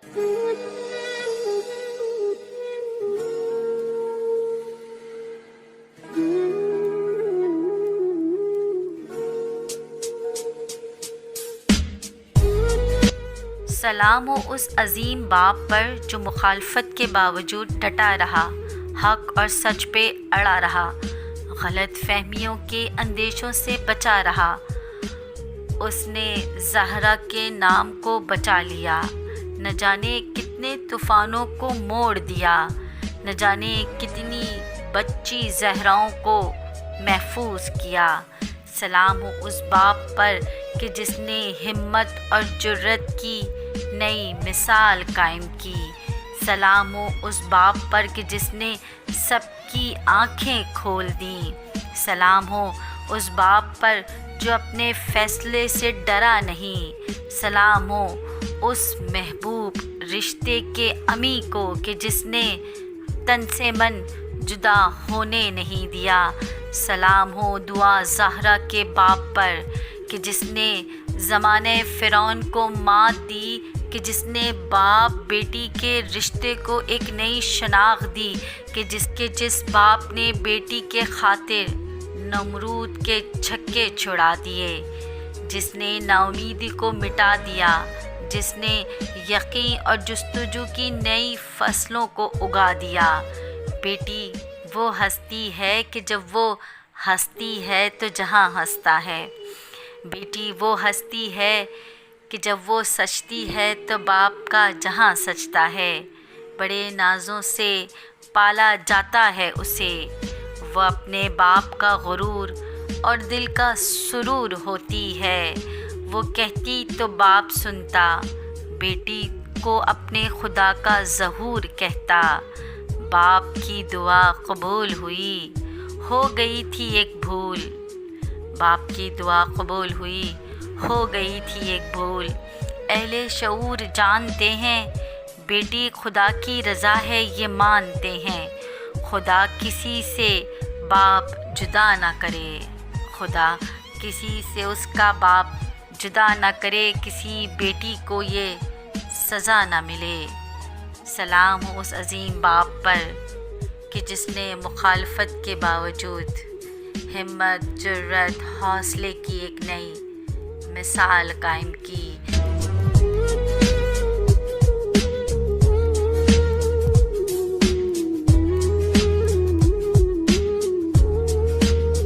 سلام ہو اس عظیم باپ پر جو مخالفت کے باوجود ڈٹا رہا، حق اور سچ پہ اڑا رہا، غلط فہمیوں کے اندیشوں سے بچا رہا۔ اس نے زہرا کے نام کو بچا لیا، نہ جانے کتنے طوفانوں کو موڑ دیا، نہ جانے کتنی بچی زہراؤں کو محفوظ کیا۔ سلام ہو اس باپ پر کہ جس نے ہمت اور جرت کی نئی مثال قائم کی۔ سلام ہو اس باپ پر کہ جس نے سب کی آنکھیں کھول دیں۔ سلام ہو اس باپ پر جو اپنے فیصلے سے ڈرا نہیں۔ سلام ہو اس محبوب رشتے کے امی کو کہ جس نے تن سے من جدا ہونے نہیں دیا۔ سلام ہو دعا زہرا کے باپ پر کہ جس نے زمانے فرعون کو مات دی، کہ جس نے باپ بیٹی کے رشتے کو ایک نئی شناخت دی، کہ جس باپ نے بیٹی کے خاطر نمرود کے چھکے چھڑا دیے، جس نے ناامیدی کو مٹا دیا، جس نے یقین اور جستجو کی نئی فصلوں کو اگا دیا۔ بیٹی وہ ہستی ہے کہ جب وہ ہستی ہے تو جہاں ہنستا ہے۔ بیٹی وہ ہستی ہے کہ جب وہ سچتی ہے تو باپ کا جہاں سچتا ہے۔ بڑے نازوں سے پالا جاتا ہے اسے، وہ اپنے باپ کا غرور اور دل کا سرور ہوتی ہے۔ وہ کہتی تو باپ سنتا، بیٹی کو اپنے خدا کا ظہور کہتا۔ باپ کی دعا قبول ہوئی، ہو گئی تھی ایک بھول۔ باپ کی دعا قبول ہوئی، ہو گئی تھی ایک بھول۔ اہل شعور جانتے ہیں بیٹی خدا کی رضا ہے، یہ مانتے ہیں خدا کسی سے باپ جدا نہ کرے، خدا کسی سے اس کا باپ جدا نہ کرے، کسی بیٹی کو یہ سزا نہ ملے۔ سلام ہو اس عظیم باپ پر کہ جس نے مخالفت کے باوجود ہمت، جرت، حوصلے کی ایک نئی مثال قائم کی۔